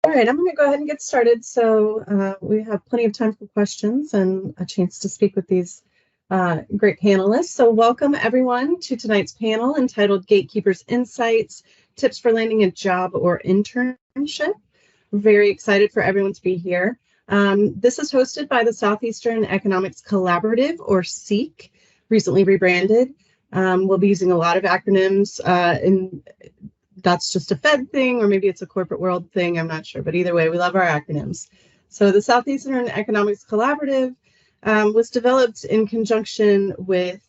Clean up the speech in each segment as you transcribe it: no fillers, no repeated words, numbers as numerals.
All right, I'm going to go ahead and get started. So we have plenty of time for questions and a chance to speak with these great panelists. So welcome everyone to tonight's panel entitled Gatekeeper Insights, Tips for Landing a Job or Internship. We're very excited for everyone to be here. This is hosted by the Southeastern Economics Collaborative, or SEEC, recently rebranded. We'll be using a lot of acronyms and that's just a Fed thing, or maybe it's a corporate world thing, I'm not sure, but either way, we love our acronyms. So the Southeastern Economics Collaborative was developed in conjunction with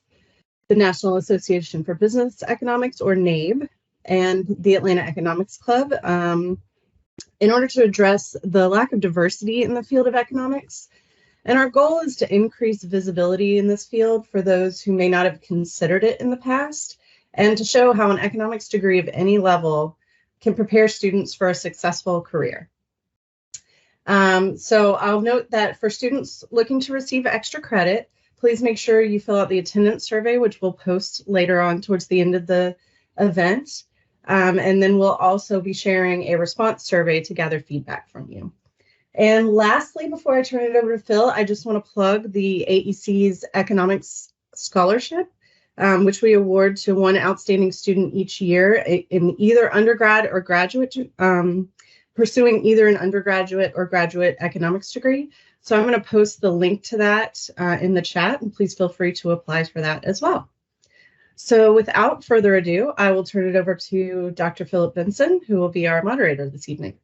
the National Association for Business Economics, or NABE, and the Atlanta Economics Club in order to address the lack of diversity in the field of economics. And our goal is to increase visibility in this field for those who may not have considered it in the past, and to show how an economics degree of any level can prepare students for a successful career. So I'll note that for students looking to receive extra credit, please make sure you fill out the attendance survey, which we'll post later on towards the end of the event. And then we'll also be sharing a response survey to gather feedback from you. And lastly, before I turn it over to Phil, I just want to plug the AEC's Economics Scholarship, which we award to one outstanding student each year in either undergrad or graduate, pursuing either an undergraduate or graduate economics degree. So I'm going to post the link to that in the chat, and please feel free to apply for that as well. So without further ado, I will turn it over to Dr. Philip Benson, who will be our moderator this evening.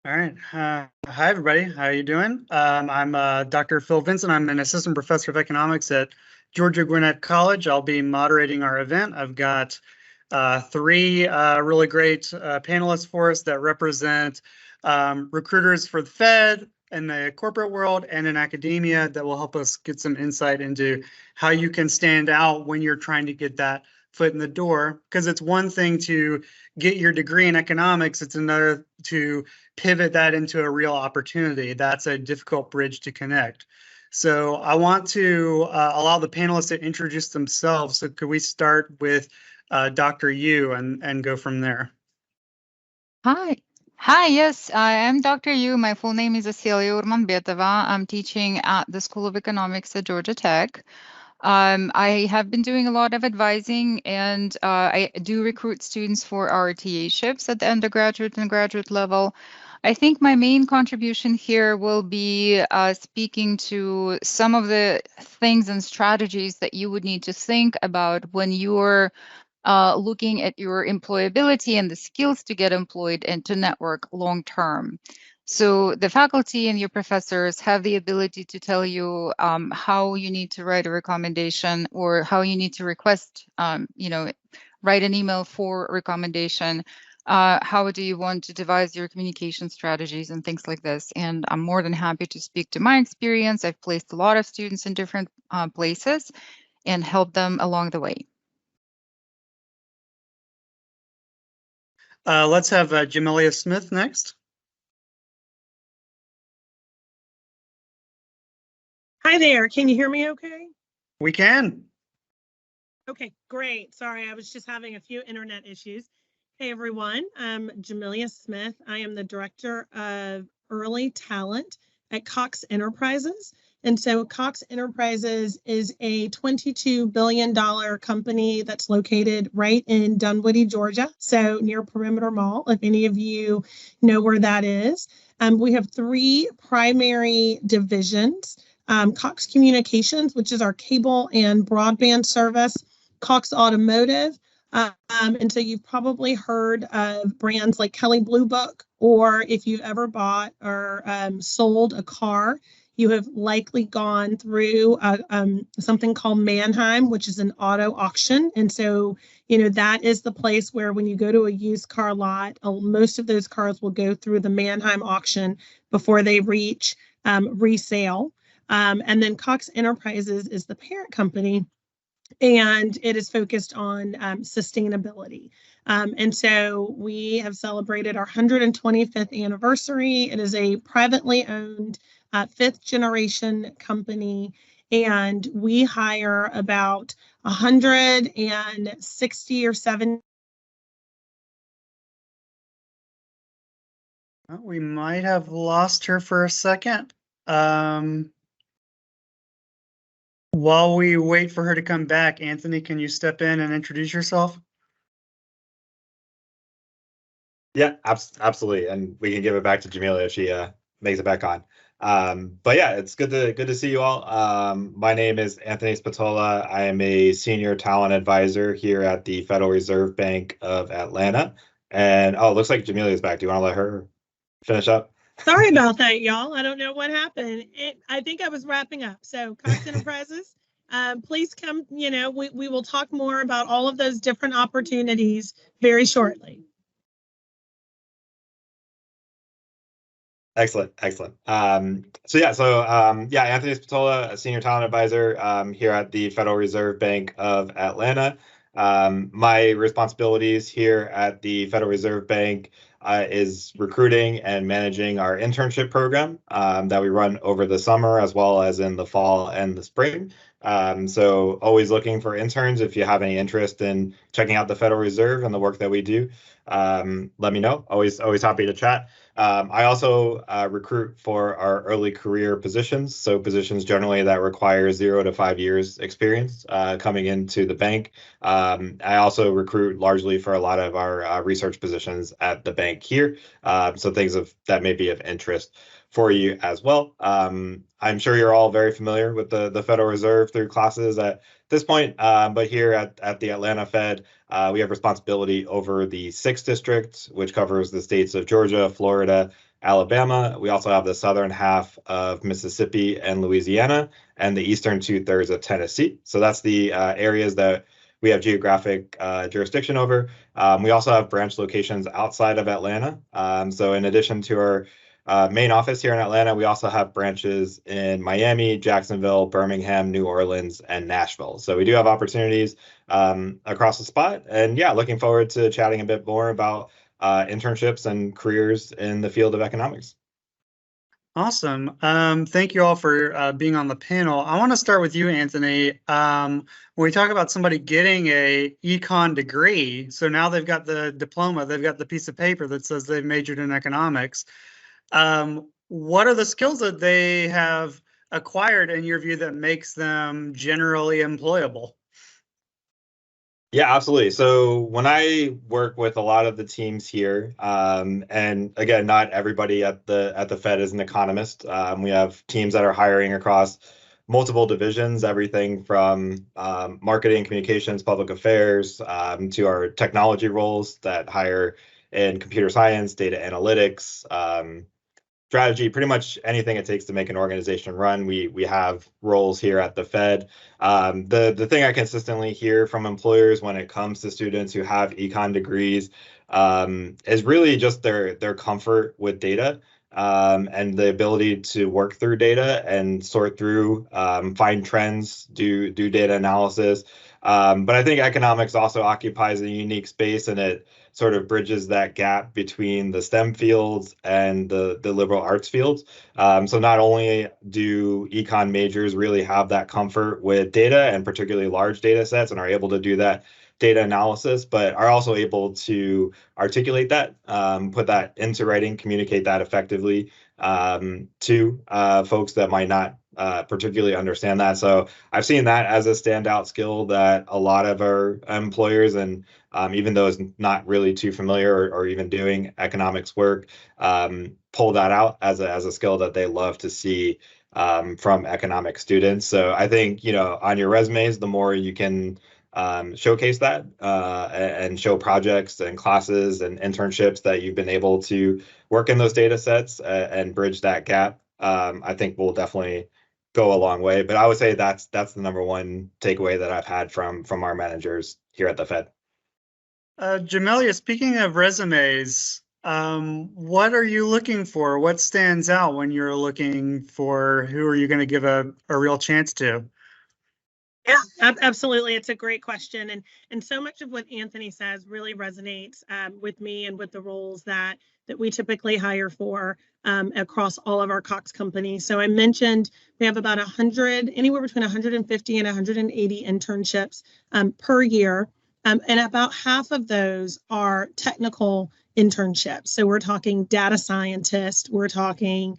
All right. Hi, everybody. How are you doing? I'm Dr. Phil Vincent. I'm an assistant professor of economics at Georgia Gwinnett College. I'll be moderating our event. I've got three really great panelists for us that represent recruiters for the Fed and the corporate world and in academia that will help us get some insight into how you can stand out when you're trying to get that foot in the door. Because it's one thing to get your degree in economics, it's another to pivot that into a real opportunity. That's a difficult bridge to connect. So I want to allow the panelists to introduce themselves. So could we start with Dr. Yu and go from there? Hi, yes, I am Dr. Yu. My full name is Asilia Urmanbetova. I'm teaching at the School of Economics at Georgia Tech. I have been doing a lot of advising, and I do recruit students for our TA-ships at the undergraduate and graduate level. I think my main contribution here will be speaking to some of the things and strategies that you would need to think about when you're looking at your employability and the skills to get employed and to network long term. So the faculty and your professors have the ability to tell you how you need to write a recommendation, or how you need to request, write an email for a recommendation. How do you want to devise your communication strategies and things like this? And I'm more than happy to speak to my experience. I've placed a lot of students in different places and helped them along the way. Let's have Jamelia Smith next. Hi there, can you hear me okay? We can. Okay, great. Sorry, I was just having a few internet issues. Hey everyone, I'm Jamelia Smith. I am the Director of Early Talent at Cox Enterprises. And so Cox Enterprises is a $22 billion company that's located right in Dunwoody, Georgia, so near Perimeter Mall, if any of you know where that is. We have three primary divisions. Cox Communications, which is our cable and broadband service, Cox Automotive, and so you've probably heard of brands like Kelley Blue Book, or if you've ever bought or sold a car, you have likely gone through something called Manheim, which is an auto auction. And so, that is the place where when you go to a used car lot, most of those cars will go through the Manheim auction before they reach resale. And then Cox Enterprises is the parent company, and it is focused on sustainability. And so we have celebrated our 125th anniversary. It is a privately owned fifth generation company, and we hire about 160 or 70 Well, we might have lost her for a second. While we wait for her to come back, Anthony, can you step in and introduce yourself? Yeah, absolutely. And we can give it back to Jamila if she makes it back on. But yeah, it's good to see you all. My name is Anthony Spatola. I am a senior talent advisor here at the Federal Reserve Bank of Atlanta. And oh, it looks like Jamila is back. Do you want to let her finish up? Sorry about that, y'all. I don't know what happened. I think I was wrapping up. So Cox Enterprises, please come, we will talk more about all of those different opportunities very shortly. Excellent. Anthony Spatola, a senior talent advisor here at the Federal Reserve Bank of Atlanta. My responsibilities here at the Federal Reserve Bank is recruiting and managing our internship program that we run over the summer as well as in the fall and the spring. So always looking for interns. If you have any interest in checking out the Federal Reserve and the work that we do, let me know. Always happy to chat. I also recruit for our early career positions, so positions generally that require 0 to 5 years experience coming into the bank. I also recruit largely for a lot of our research positions at the bank here, so things that may be of interest for you as well. I'm sure you're all very familiar with the Federal Reserve through classes at this point, but here at the Atlanta Fed, we have responsibility over the 6th district, which covers the states of Georgia, Florida, Alabama. We also have the southern half of Mississippi and Louisiana, and the eastern 2/3 of Tennessee. So that's the areas that we have geographic jurisdiction over. We also have branch locations outside of Atlanta. So in addition to our main office here in Atlanta, we also have branches in Miami, Jacksonville, Birmingham, New Orleans, and Nashville. So we do have opportunities across the spot. And yeah, looking forward to chatting a bit more about internships and careers in the field of economics. Awesome. Thank you all for being on the panel. I want to start with you, Anthony. When we talk about somebody getting a econ degree, so now they've got the diploma, they've got the piece of paper that says they've majored in economics. What are the skills that they have acquired in your view that makes them generally employable? Yeah, absolutely. So when I work with a lot of the teams here, and again, not everybody at the Fed is an economist. We have teams that are hiring across multiple divisions, everything from marketing, communications, public affairs, to our technology roles that hire in computer science, data analytics, strategy, pretty much anything it takes to make an organization run. We have roles here at the Fed. The thing I consistently hear from employers when it comes to students who have econ degrees is really just their comfort with data. And the ability to work through data and sort through, find trends, do data analysis. But I think economics also occupies a unique space, and it sort of bridges that gap between the STEM fields and the liberal arts fields. So not only do econ majors really have that comfort with data and particularly large data sets and are able to do that data analysis, but are also able to articulate that, put that into writing, communicate that effectively to folks that might not particularly understand that. So I've seen that as a standout skill that a lot of our employers, and even those not really too familiar or even doing economics work, pull that out as a skill that they love to see from economic students. So I think, on your resumes, the more you can showcase that and show projects and classes and internships that you've been able to work in those data sets and bridge that gap, I think will definitely go a long way. But I would say that's the number one takeaway that I've had from our managers here at the Fed. Jamelia, speaking of resumes, what are you looking for? What stands out when you're looking for who are you going to give a real chance to? Yeah, absolutely. It's a great question. And so much of what Anthony says really resonates with me and with the roles that we typically hire for across all of our Cox companies. So I mentioned we have about 100, anywhere between 150 and 180 internships per year. And about half of those are technical internships. So we're talking data scientist, we're talking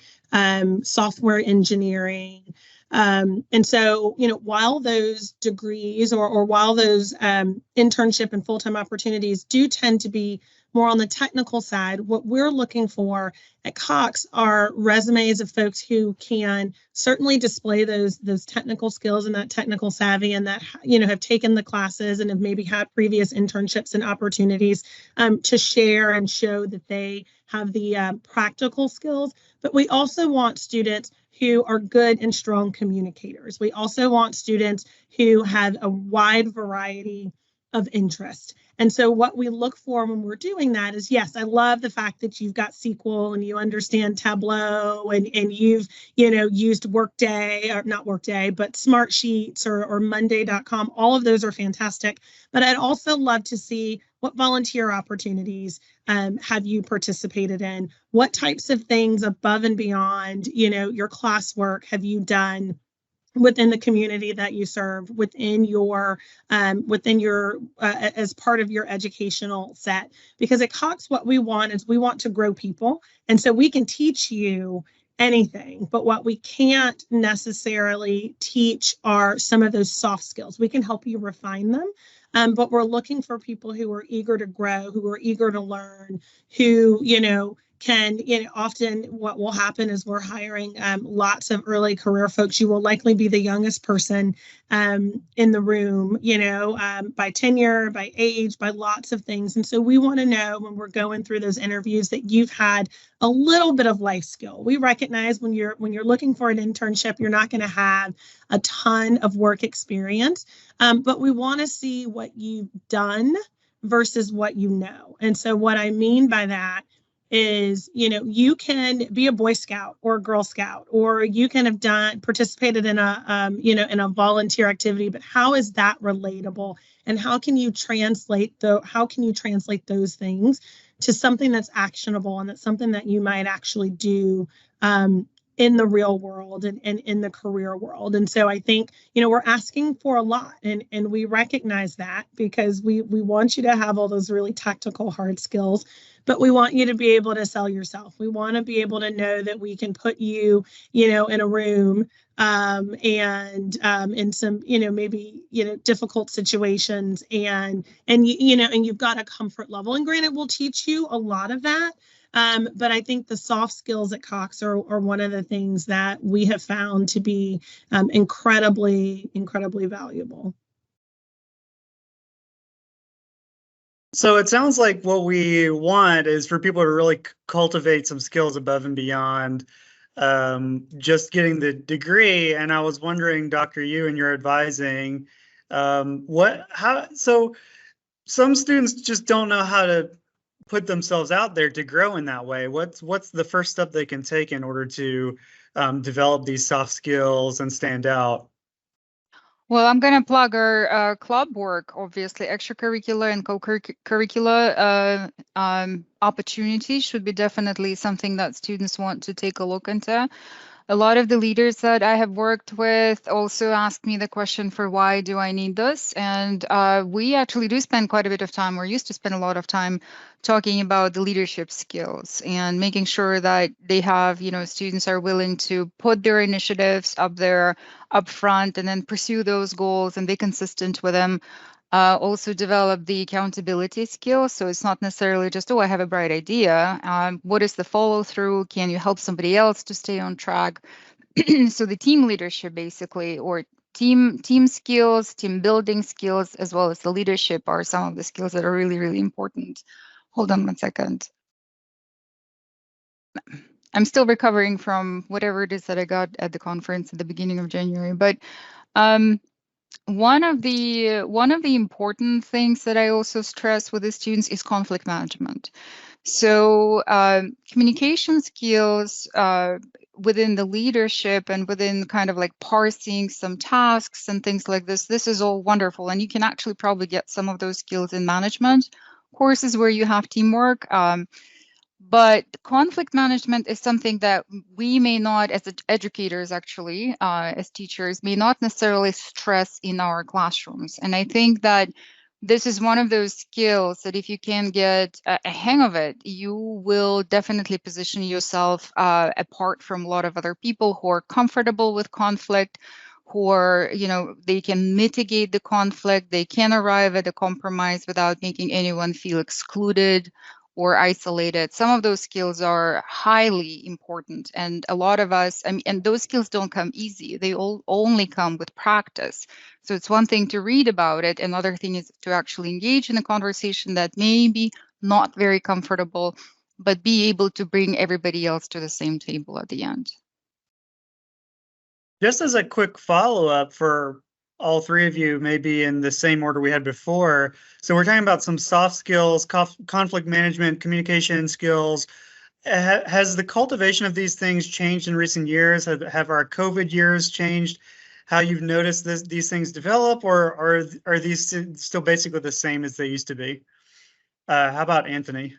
software engineering. And so, while those degrees or while those internship and full-time opportunities do tend to be more on the technical side, what we're looking for at Cox are resumes of folks who can certainly display those technical skills and that technical savvy, and that have taken the classes and have maybe had previous internships and opportunities to share and show that they have the practical skills. But we also want students who are good and strong communicators. We also want students who have a wide variety of interest. And so what we look for when we're doing that is, yes, I love the fact that you've got SQL and you understand Tableau and you've, used Workday, or not Workday, but Smartsheets or Monday.com. All of those are fantastic. But I'd also love to see what volunteer opportunities have you participated in? What types of things above and beyond, your classwork have you done within the community that you serve, within your as part of your educational set? Because at Cox, what we want is we want to grow people. And so we can teach you anything, but what we can't necessarily teach are some of those soft skills. We can help you refine them. But we're looking for people who are eager to grow, who are eager to learn, who, can, often what will happen is we're hiring lots of early career folks. You will likely be the youngest person in the room, by tenure, by age, by lots of things. And so we want to know when we're going through those interviews that you've had a little bit of life skill. We recognize when you're looking for an internship, you're not going to have a ton of work experience, but we want to see what you've done versus what you know. And so what I mean by that is, you can be a Boy Scout or a Girl Scout, or you can have participated in a, in a volunteer activity, but how is that relatable? And how can you translate those things to something that's actionable and that's something that you might actually do in the real world and in the career world? And so I think, we're asking for a lot, and we recognize that, because we want you to have all those really tactical hard skills, but we want you to be able to sell yourself. We want to be able to know that we can put you, in a room and in some, maybe, difficult situations, and you've got a comfort level. And granted, we'll teach you a lot of that. But I think the soft skills at Cox are one of the things that we have found to be incredibly, incredibly valuable. So it sounds like what we want is for people to really cultivate some skills above and beyond just getting the degree. And I was wondering, Dr. Yu, and your advising, so some students just don't know how to put themselves out there to grow in that way. What's the first step they can take in order to develop these soft skills and stand out? Well, I'm going to plug our club work, obviously. Extracurricular and co-curricular opportunities should be definitely something that students want to take a look into. A lot of the leaders that I have worked with also asked me the question for why do I need this? And we actually do spend quite a bit of time, or used to spend a lot of time, talking about the leadership skills and making sure that they have, students are willing to put their initiatives up front and then pursue those goals and be consistent with them. Also develop the accountability skills. So it's not necessarily just, oh, I have a bright idea. What is the follow through? Can you help somebody else to stay on track? So the team leadership, basically, or team skills, team building skills, as well as the leadership, are some of the skills that are really, really important. Hold on 1 second. I'm still recovering from whatever it is that I got at the conference at the beginning of January, but one of the important things that I also stress with the students is conflict management. So communication skills within the leadership and within kind of like parsing some tasks and things like this is all wonderful. And you can actually probably get some of those skills in management courses where you have teamwork. But conflict management is something that we may not, as educators actually, as teachers, may not necessarily stress in our classrooms. And I think that this is one of those skills that if you can get a hang of it, you will definitely position yourself apart from a lot of other people who are comfortable with conflict, who are, they can mitigate the conflict, they can arrive at a compromise without making anyone feel excluded or isolated. Some of those skills are highly important, and a lot of us, and those skills don't come easy. They only come with practice. So it's one thing to read about it. Another thing is to actually engage in a conversation that may be not very comfortable, but be able to bring everybody else to the same table at the end. Just as a quick follow-up for all three of you, maybe in the same order we had before. So we're talking about some soft skills, conflict management, communication skills. Has the cultivation of these things changed in recent years? Have our COVID years changed how you've noticed these things develop, or are these still basically the same as they used to be? How about Anthony?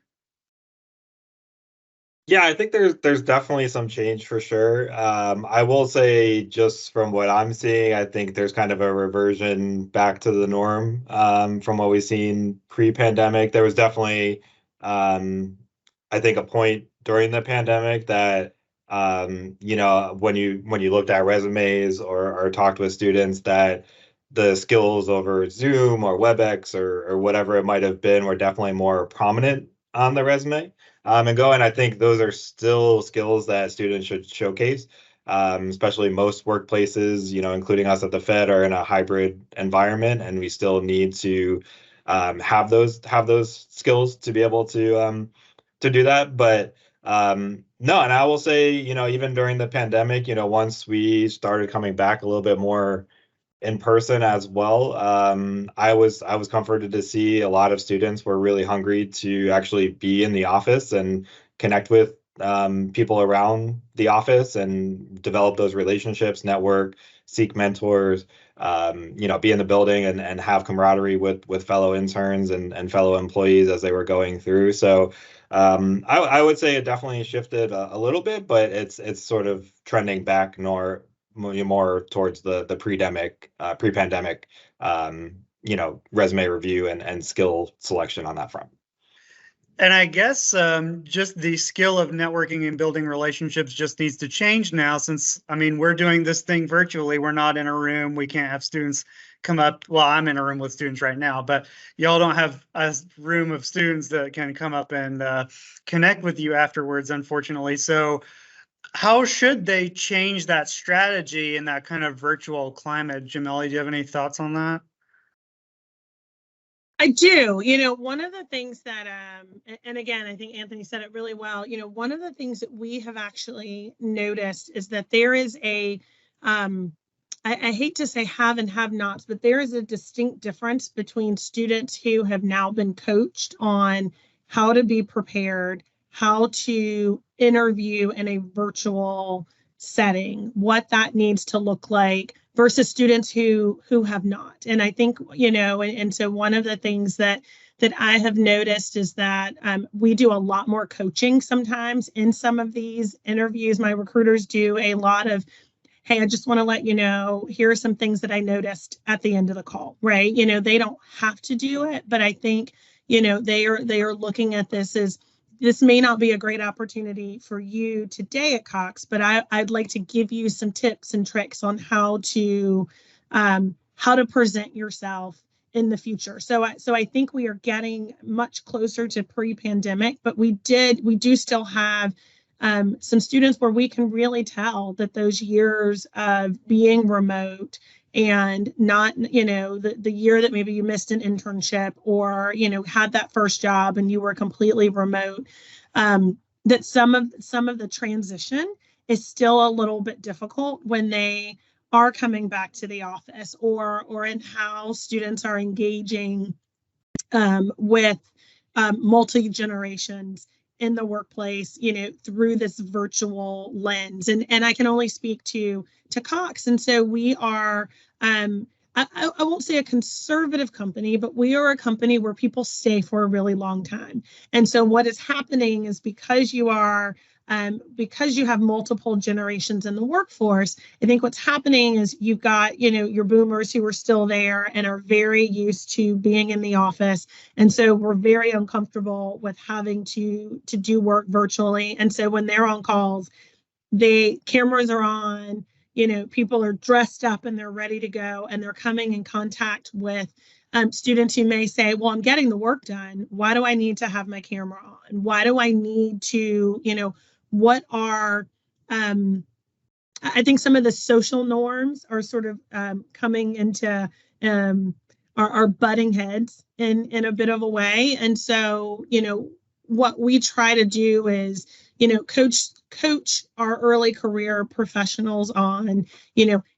Yeah, I think there's definitely some change for sure. I will say, just from what I'm seeing, I think there's kind of a reversion back to the norm from what we've seen pre-pandemic. There was definitely, I think, a point during the pandemic that when you looked at resumes or talked with students, that the skills over Zoom or WebEx or whatever it might have been were definitely more prominent on the resume. And I think those are still skills that students should showcase, especially most workplaces, including us at the Fed, are in a hybrid environment, and we still need to have those skills to be able to do that. But no, and I will say, even during the pandemic, once we started coming back a little bit more in person as well, I was comforted to see a lot of students were really hungry to actually be in the office and connect with people around the office and develop those relationships, network, seek mentors, be in the building and have camaraderie with fellow interns and fellow employees as they were going through. So I would say it definitely shifted a little bit, but it's sort of trending back more towards the pre-pandemic resume review and skill selection on that front. And I guess just the skill of networking and building relationships just needs to change now, since, we're doing this thing virtually. We're not in a room. We can't have students come up. Well, I'm in a room with students right now, but y'all don't have a room of students that can come up and connect with you afterwards, unfortunately. So how should they change that strategy in that kind of virtual climate? Jameli, do you have any thoughts on that? I do. One of the things that, and again, I think Anthony said it really well, one of the things that we have actually noticed is that there is I hate to say have and have nots, but there is a distinct difference between students who have now been coached on how to be prepared, how to interview in a virtual setting, what that needs to look like, versus students who have not. And I think, and so one of the things that I have noticed is that we do a lot more coaching sometimes in some of these interviews. My recruiters do a lot of, hey, I just want to let you know, here are some things that I noticed at the end of the call, right? They don't have to do it, but I think, they are looking at this as, this may not be a great opportunity for you today at Cox, but I'd like to give you some tips and tricks on how to present yourself in the future. So I think we are getting much closer to pre-pandemic, but we do still have some students where we can really tell that those years of being remote and not, the year that maybe you missed an internship or, had that first job and you were completely remote, that some of the transition is still a little bit difficult when they are coming back to the office, or in how students are engaging with multi-generations in the workplace, through this virtual lens. And I can only speak to Cox. And so we are, I won't say a conservative company, but we are a company where people stay for a really long time. And so what is happening is, because you are because you have multiple generations in the workforce, I think what's happening is you've got, your boomers who are still there and are very used to being in the office. And so we're very uncomfortable with having to do work virtually. And so when they're on calls, the cameras are on, people are dressed up and they're ready to go, and they're coming in contact with students who may say, well, I'm getting the work done. Why do I need to have my camera on? Why do I need to, what are, I think some of the social norms are sort of coming into, are butting heads in a bit of a way. And so, what we try to do is, coach our early career professionals on,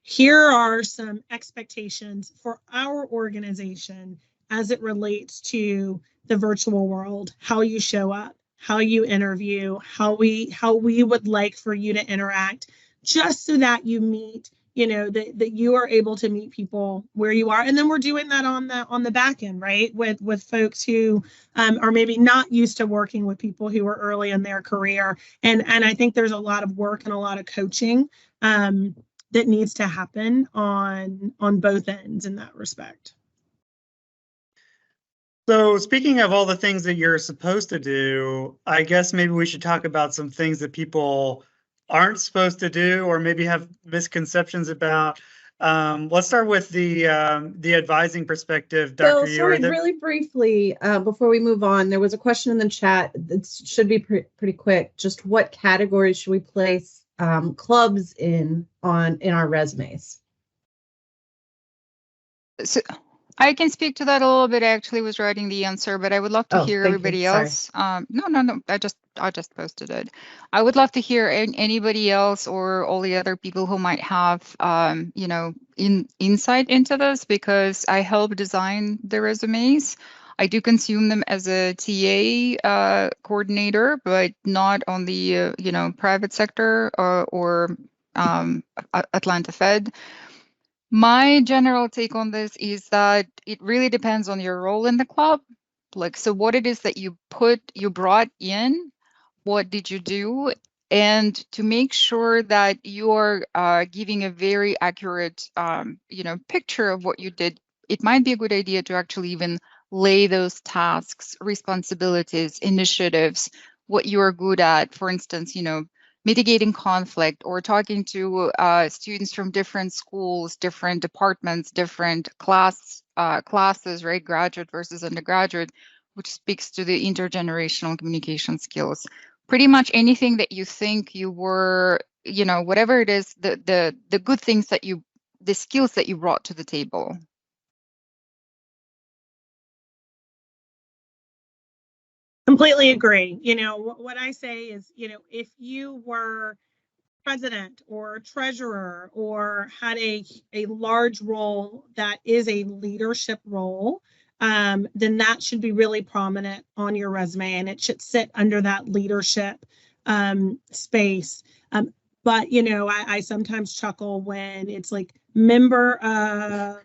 here are some expectations for our organization as it relates to the virtual world, how you show up, how you interview, how we would like for you to interact, just so that you meet, that you are able to meet people where you are. And then we're doing that on the back end, right? With folks who are maybe not used to working with people who are early in their career. And I think there's a lot of work and a lot of coaching that needs to happen on both ends in that respect. So speaking of all the things that you're supposed to do, I guess maybe we should talk about some things that people aren't supposed to do or maybe have misconceptions about. Let's start with the advising perspective, Dr. So, sorry, really briefly, before we move on, there was a question in the chat that should be pretty quick. Just what categories should we place clubs in our resumes? So I can speak to that a little bit. I actually was writing the answer, but I would love to hear everybody else. No, I just posted it. I would love to hear anybody else or all the other people who might have, insight into this, because I help design the resumes. I do consume them as a TA coordinator, but not on the, private sector or Atlanta Fed. My general take on this is that it really depends on your role in the club. So what it is that you brought in, what did you do? And to make sure that you are giving a very accurate, picture of what you did, it might be a good idea to actually even lay those tasks, responsibilities, initiatives, what you are good at. For instance, mitigating conflict or talking to students from different schools, different departments, different classes, right? Graduate versus undergraduate, which speaks to the intergenerational communication skills. Pretty much anything that you think you were, whatever it is, the good things the skills that you brought to the table. Completely agree. What I say is, if you were president or treasurer or had a large role that is a leadership role, then that should be really prominent on your resume, and it should sit under that leadership space. But, I sometimes chuckle when it's like member of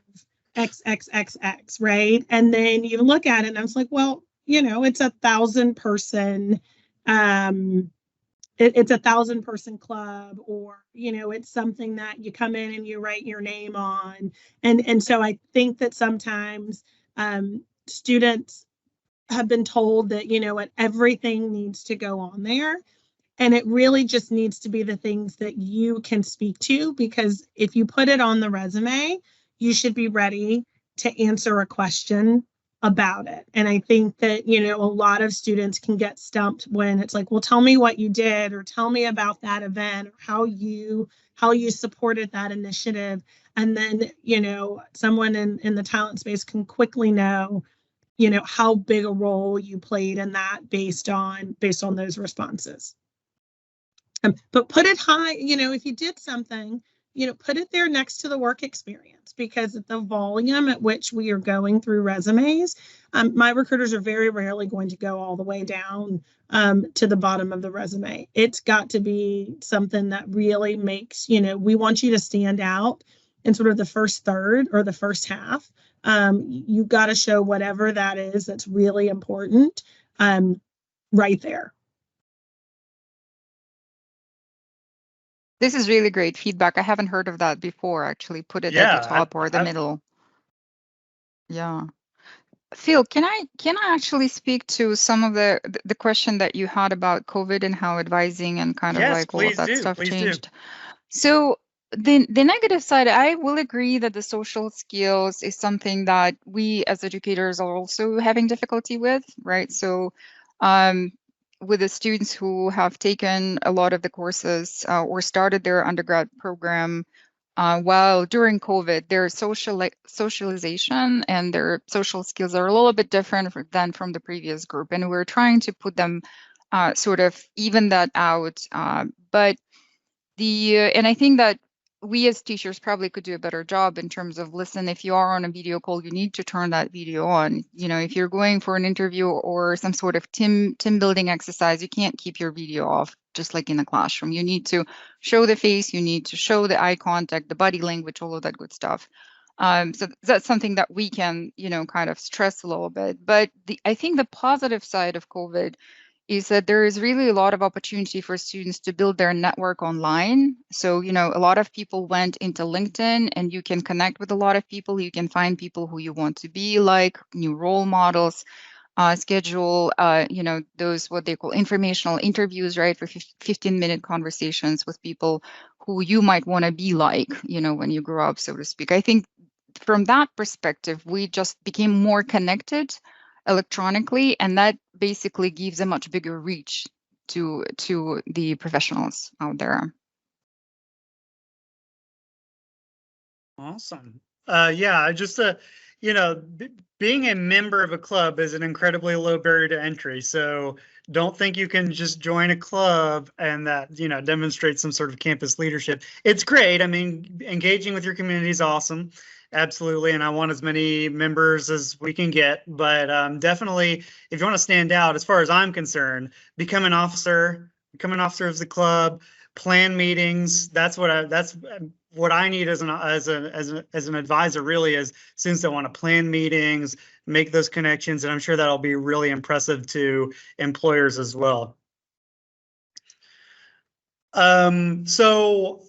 XXXX, right? And then you look at it and I was like, well, it's 1,000 person, it's 1,000 person club, or, it's something that you come in and you write your name on. And so I think that sometimes students have been told that, everything needs to go on there. And it really just needs to be the things that you can speak to, because if you put it on the resume, you should be ready to answer a question about it. And I think that, a lot of students can get stumped when it's like, well, tell me what you did, or tell me about that event, or how you supported that initiative. And then, someone in the talent space can quickly know, how big a role you played in that based on those responses. But put it high, if you did something, put it there next to the work experience, because at the volume at which we are going through resumes, my recruiters are very rarely going to go all the way down to the bottom of the resume. It's got to be something that really makes, we want you to stand out in sort of the first third or the first half. You've got to show whatever that is that's really important right there. This is really great feedback. I haven't heard of that before, actually. Put it at the top or the middle. Yeah. Phil, can I actually speak to some of the question that you had about COVID and how advising and kind of like all of that stuff changed? So the negative side, I will agree that the social skills is something that we as educators are also having difficulty with, right? So with the students who have taken a lot of the courses or started their undergrad program while during COVID, their socialization and their social skills are a little bit different than from the previous group. And we're trying to put them sort of even that out. But and I think that we as teachers probably could do a better job in terms of, listen, if you are on a video call, you need to turn that video on. You know, if you're going for an interview or some sort of team building exercise, you can't keep your video off, just like in a classroom. You need to show the face, you need to show the eye contact, the body language, all of that good stuff. So that's something that we can, you know, kind of stress a little bit. But I think the positive side of COVID is that there is really a lot of opportunity for students to build their network online. So, you know, a lot of people went into LinkedIn and you can connect with a lot of people. You can find people who you want to be like, new role models, schedule, you know, those what they call informational interviews, right? For 15-minute conversations with people who you might want to be like, you know, when you grow up, so to speak. I think from that perspective, we just became more connected electronically, and that basically gives a much bigger reach to the professionals out there. Awesome. Yeah, just you know, being a member of a club is an incredibly low barrier to entry. So don't think you can just join a club and that, you know, demonstrate some sort of campus leadership. It's great. I mean, engaging with your community is awesome. Absolutely. And I want as many members as we can get. But definitely, if you want to stand out, as far as I'm concerned, become an officer of the club, plan meetings. That's what I need as an advisor, really, is students that want to plan meetings, make those connections, and I'm sure that'll be really impressive to employers as well. So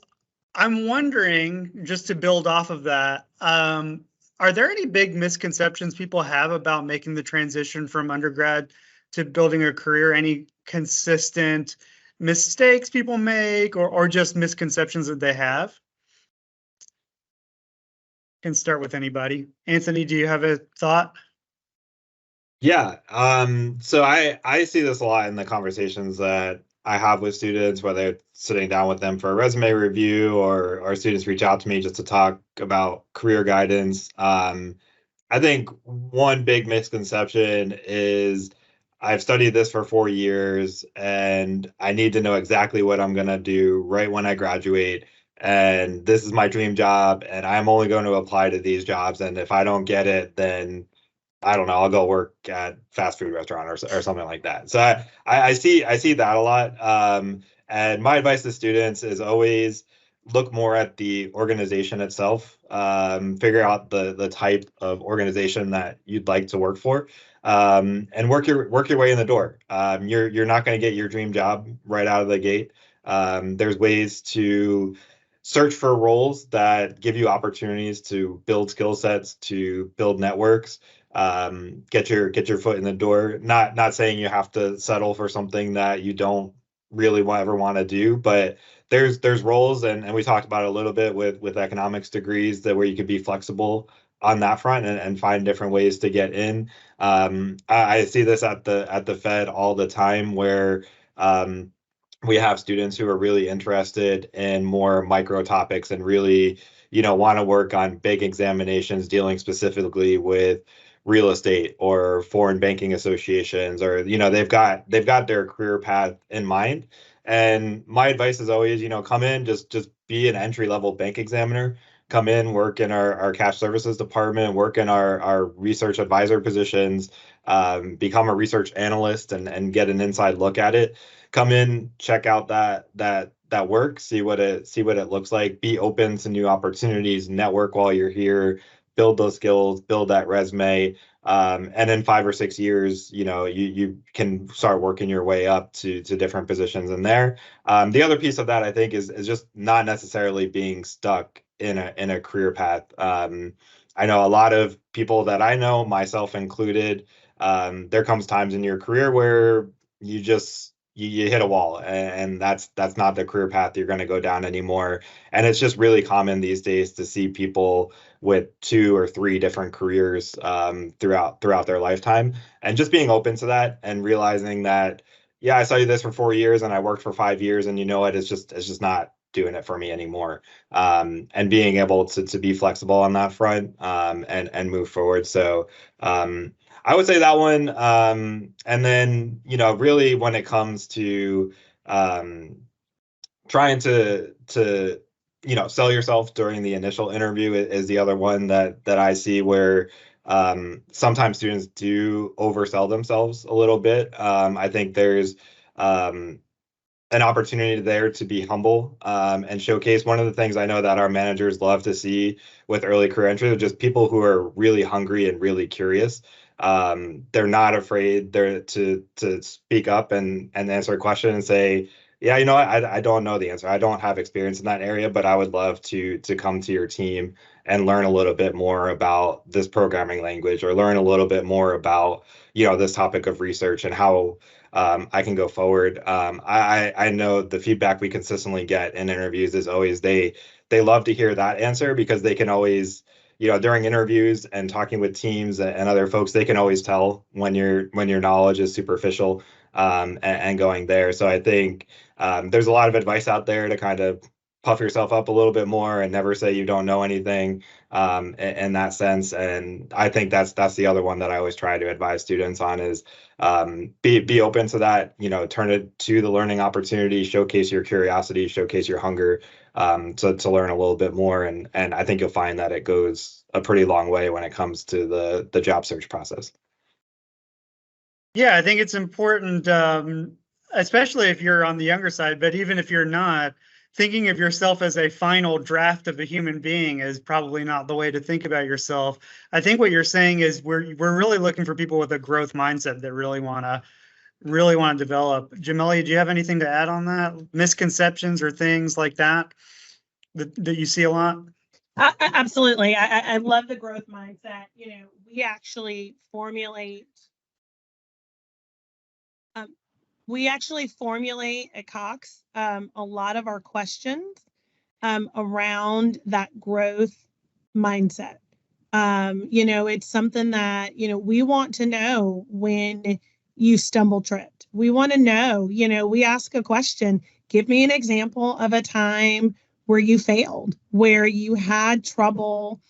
I'm wondering, just to build off of that, are there any big misconceptions people have about making the transition from undergrad to building a career? Any consistent mistakes people make, or just misconceptions that they have? Can start with anybody. Anthony, do you have a thought? Yeah. So I see this a lot in the conversations that I have with students, whether it's sitting down with them for a resume review or students reach out to me just to talk about career guidance. I think one big misconception is I've studied this for 4 years and I need to know exactly what I'm going to do right when I graduate. And this is my dream job and I'm only going to apply to these jobs. And if I don't get it, then I don't know, I'll go work at fast food restaurant or something like that. So I see that a lot. And my advice to students is always look more at the organization itself, figure out the type of organization that you'd like to work for, and work your way in the door. You're not going to get your dream job right out of the gate. There's ways to search for roles that give you opportunities to build skill sets, to build networks, get your foot in the door. Not saying you have to settle for something that you don't really ever want to do, but there's roles, and we talked about it a little bit with economics degrees, that where you could be flexible on that front and find different ways to get in. I see this at the Fed all the time, where we have students who are really interested in more micro topics and really, want to work on big examinations dealing specifically with real estate or foreign banking associations, or they've got their career path in mind. And my advice is always, come in, just be an entry level bank examiner. Come in, work in our cash services department, work in our research advisor positions, become a research analyst and get an inside look at it. Come in, check out that work, see what it looks like, be open to new opportunities, network while you're here, build those skills, build that resume. And in 5 or 6 years, you can start working your way up to different positions in there. The other piece of that, I think, is just not necessarily being stuck in a career path. I know a lot of people that I know, myself included, there comes times in your career where you just you hit a wall, and that's not the career path you're going to go down anymore. And it's just really common these days to see people with 2 or 3 different careers throughout their lifetime, and just being open to that and realizing that, yeah, I studied this for 4 years and I worked for 5 years, and it's just not doing it for me anymore. And being able to be flexible on that front, and move forward. So I would say that one. And then, really when it comes to trying to sell yourself during the initial interview is the other one that I see where sometimes students do oversell themselves a little bit. I think there's an opportunity there to be humble, and showcase. One of the things I know that our managers love to see with early career entry are just people who are really hungry and really curious. They're not afraid to speak up and answer a question and say, yeah, I don't know the answer. I don't have experience in that area, but I would love to come to your team and learn a little bit more about this programming language, or learn a little bit more about, this topic of research and how I can go forward. I know the feedback we consistently get in interviews is always they love to hear that answer, because they can always, during interviews and talking with teams and other folks, they can always tell when your knowledge is superficial, and going there. So I think there's a lot of advice out there to kind of puff yourself up a little bit more and never say you don't know anything, in that sense. And I think that's the other one that I always try to advise students on is be open to that, turn it to the learning opportunity, showcase your curiosity, showcase your hunger, to learn a little bit more. And I think you'll find that it goes a pretty long way when it comes to the job search process. Yeah, I think it's important, especially if you're on the younger side, but even if you're not, thinking of yourself as a final draft of a human being is probably not the way to think about yourself. I think what you're saying is we're really looking for people with a growth mindset that really want to develop. Jamelia, do you have anything to add on that? Misconceptions or things like that you see a lot? Absolutely. I love the growth mindset. We actually formulate at Cox a lot of our questions around that growth mindset. It's something that, we want to know when you stumble tripped. We want to know, we ask a question, give me an example of a time where you failed, where you had trouble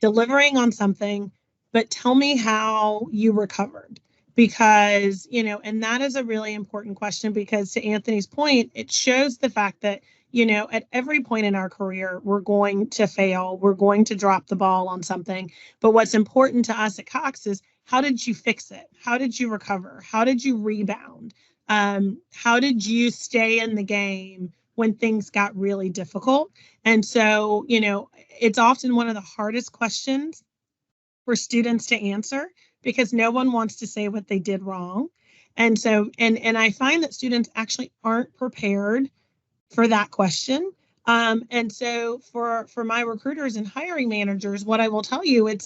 delivering on something, but tell me how you recovered. Because, and that is a really important question, because to Anthony's point, it shows the fact that, at every point in our career, we're going to fail, we're going to drop the ball on something. But what's important to us at Cox is, how did you fix it? How did you recover? How did you rebound? How did you stay in the game when things got really difficult? And so, it's often one of the hardest questions for students to answer, because no one wants to say what they did wrong. And so, and I find that students actually aren't prepared for that question. And so for my recruiters and hiring managers, what I will tell you, I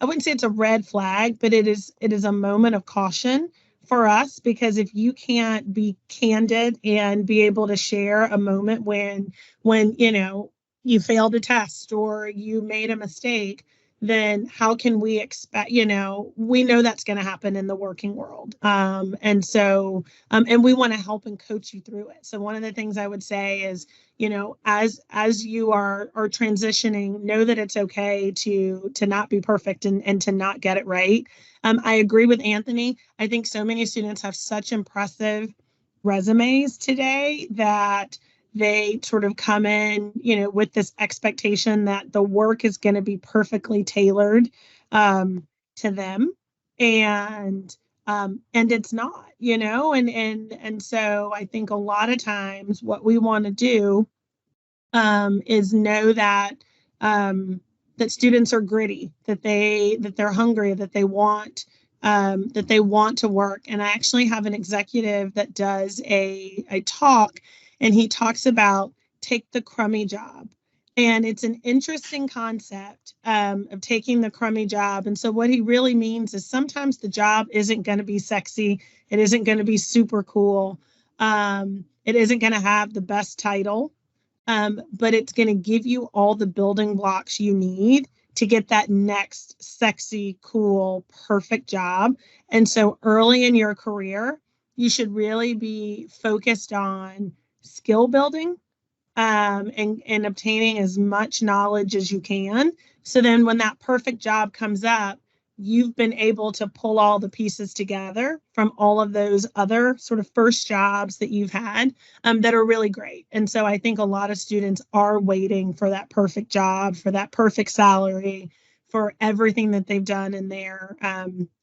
wouldn't say it's a red flag, but it is a moment of caution for us, because if you can't be candid and be able to share a moment when you failed a test or you made a mistake, then how can we expect, we know that's going to happen in the working world. And so, and we want to help and coach you through it. So one of the things I would say is, as you are transitioning, know that it's okay to not be perfect and to not get it right. I agree with Anthony. I think so many students have such impressive resumes today that they sort of come in, with this expectation that the work is going to be perfectly tailored to them, and it's not, and so I think a lot of times what we want to do is know that that students are gritty, that they're hungry, that they want to work. And I actually have an executive that does a talk, and he talks about take the crummy job. And it's an interesting concept of taking the crummy job. And so what he really means is sometimes the job isn't going to be sexy. It isn't going to be super cool. It isn't going to have the best title, but it's going to give you all the building blocks you need to get that next sexy, cool, perfect job. And so early in your career, you should really be focused on skill building, and obtaining as much knowledge as you can. So then when that perfect job comes up, you've been able to pull all the pieces together from all of those other sort of first jobs that you've had, that are really great. And so I think a lot of students are waiting for that perfect job, for that perfect salary, for everything that they've done in their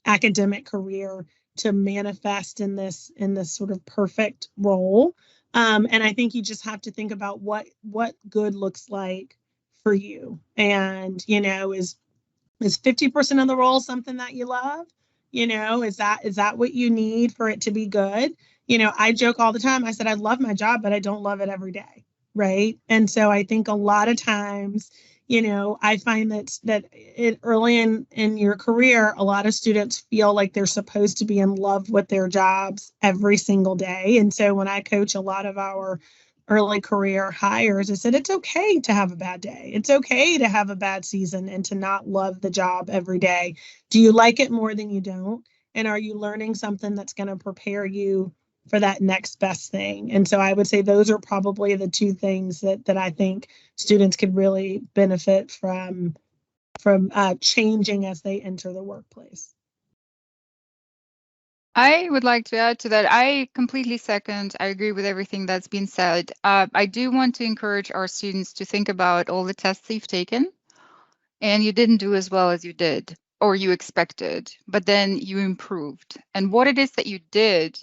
academic career to manifest in this sort of perfect role. And I think you just have to think about what good looks like for you. And, is 50% of the role something that you love? Is that what you need for it to be good? I joke all the time. I said, I love my job, but I don't love it every day. Right. And so I think a lot of times, I find that early in your career, a lot of students feel like they're supposed to be in love with their jobs every single day. And so when I coach a lot of our early career hires, I said, it's okay to have a bad day. It's okay to have a bad season and to not love the job every day. Do you like it more than you don't? And are you learning something that's going to prepare you for that next best thing? And so I would say those are probably the two things that I think students could really benefit from changing as they enter the workplace. I would like to add to that. I completely second. I agree with everything that's been said. I do want to encourage our students to think about all the tests they've taken and you didn't do as well as you did or you expected, but then you improved. And what it is that you did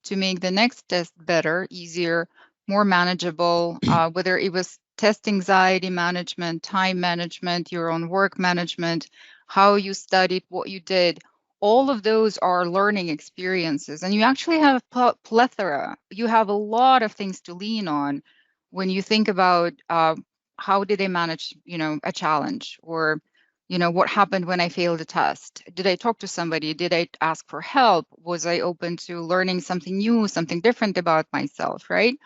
to make the next test better, easier, more manageable, whether it was test anxiety management, time management, your own work management, how you studied, what you did. All of those are learning experiences, and you actually have a plethora. You have a lot of things to lean on when you think about how did they manage, a challenge, or what happened when I failed a test? Did I talk to somebody? Did I ask for help? Was I open to learning something new, something different about myself, right?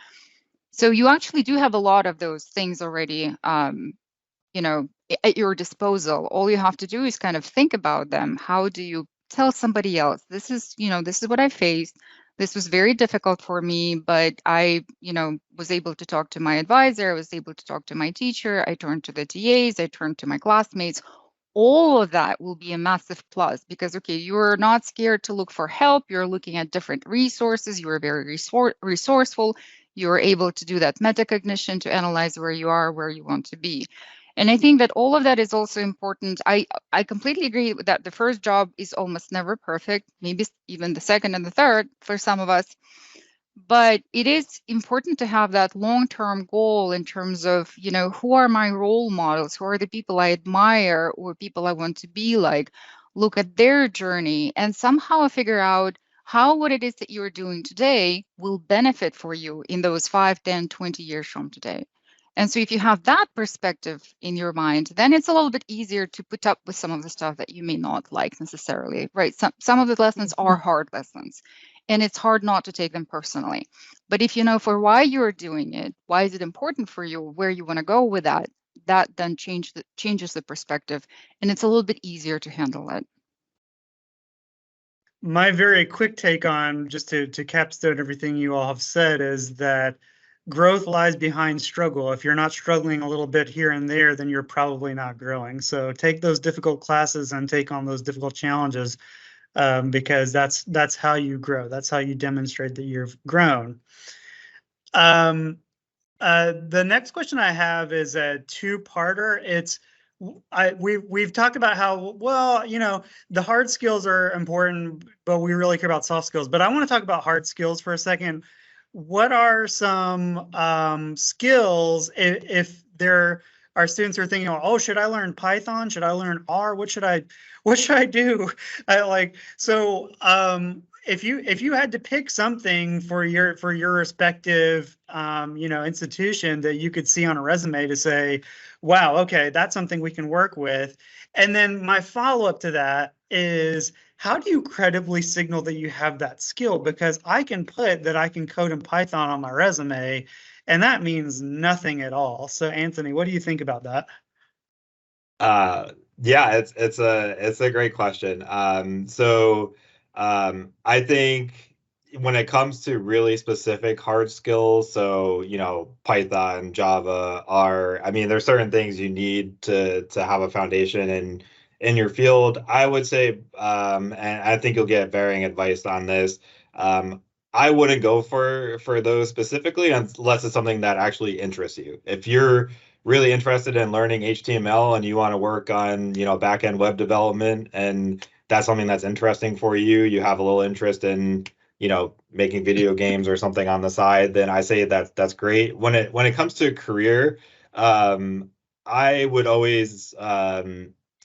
So you actually do have a lot of those things already, at your disposal. All you have to do is kind of think about them. How do you tell somebody else, this is what I faced. This was very difficult for me, but I, was able to talk to my advisor. I was able to talk to my teacher. I turned to the TAs. I turned to my classmates. All of that will be a massive plus because, okay, you're not scared to look for help. You're looking at different resources. You are very resourceful. You're able to do that metacognition to analyze where you are, where you want to be. And I think that all of that is also important. I completely agree that the first job is almost never perfect, maybe even the second and the third for some of us. But it is important to have that long-term goal in terms of, who are my role models? Who are the people I admire or people I want to be like? Look at their journey and somehow figure out how what it is that you're doing today will benefit for you in those 5, 10, 20 years from today. And so if you have that perspective in your mind, then it's a little bit easier to put up with some of the stuff that you may not like necessarily, right? Some of the lessons are hard lessons. And it's hard not to take them personally. But if you know for why you're doing it, why is it important for you, where you want to go with that, that then changes the perspective. And it's a little bit easier to handle it. My very quick take on, just to capstone everything you all have said, is that growth lies behind struggle. If you're not struggling a little bit here and there, then you're probably not growing. So take those difficult classes and take on those difficult challenges. Because that's how you grow. That's how you demonstrate that you've grown. The next question I have is a two-parter. We've talked about how, well, the hard skills are important, but we really care about soft skills. But I want to talk about hard skills for a second. What are some skills, if they're our students are thinking, oh, should I learn Python? Should I learn R? What should I do? If you had to pick something for your respective institution that you could see on a resume to say, wow, okay, that's something we can work with. And then my follow-up to that is, how do you credibly signal that you have that skill? Because I can put that I can code in Python on my resume, and that means nothing at all. So Anthony, what do you think about that? Yeah, it's a great question. I think when it comes to really specific hard skills, so Python, Java, R, I mean, there's certain things you need to have a foundation in your field. I would say, and I think you'll get varying advice on this. I wouldn't go for those specifically unless it's something that actually interests you. If you're really interested in learning HTML and you want to work on, back-end web development, and that's something that's interesting for you, you have a little interest in, making video games or something on the side, then I say that's great. When it comes to career, I would always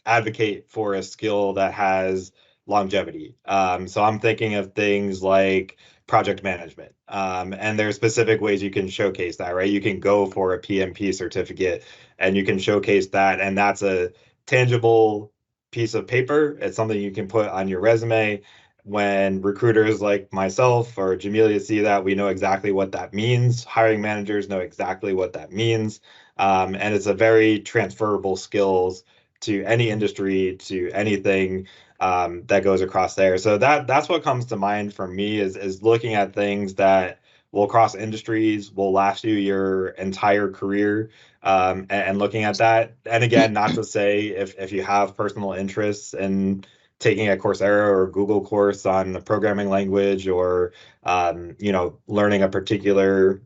advocate for a skill that has longevity. So I'm thinking of things like project management. And there's specific ways you can showcase that, right? You can go for a PMP certificate and you can showcase that. And that's a tangible piece of paper. It's something you can put on your resume. When recruiters like myself or Jamelia see that, we know exactly what that means. Hiring managers know exactly what that means. And it's a very transferable skills to any industry, to anything that goes across there. So that's what comes to mind for me is looking at things that will cross industries, will last you your entire career, and looking at that. And again, not to say if you have personal interests in taking a Coursera or Google course on a programming language, or learning a particular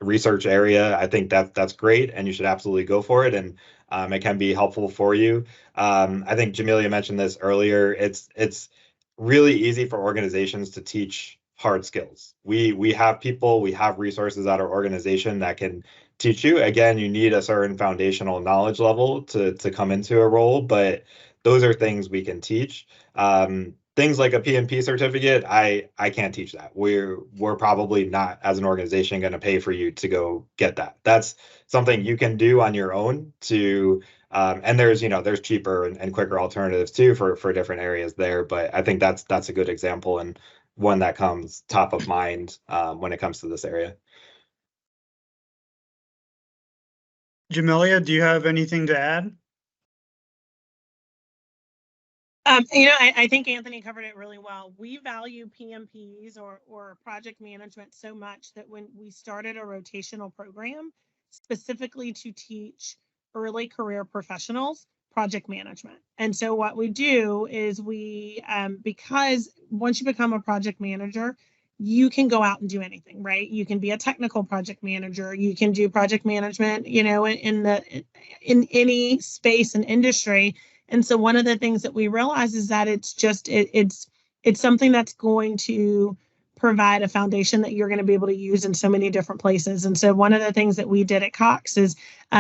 research area, I think that's great, and you should absolutely go for it. And it can be helpful for you. I think Jamelia mentioned this earlier. It's really easy for organizations to teach hard skills. We have people, we have resources at our organization that can teach you. Again, you need a certain foundational knowledge level to come into a role, but those are things we can teach. Things like a PMP certificate, I can't teach that. We're probably not, as an organization, going to pay for you to go get that. That's something you can do on your own to, and there's cheaper and quicker alternatives too for different areas there. But I think that's a good example and one that comes top of mind when it comes to this area. Jamelia, do you have anything to add? I think Anthony covered it really well. We value PMPs or project management so much that when we started a rotational program specifically to teach early career professionals project management. And so what we do is we, because once you become a project manager, you can go out and do anything, right? You can be a technical project manager. You can do project management, in any space and industry. And so one of the things that we realize is that it's something that's going to provide a foundation that you're going to be able to use in so many different places. And so one of the things that we did at Cox is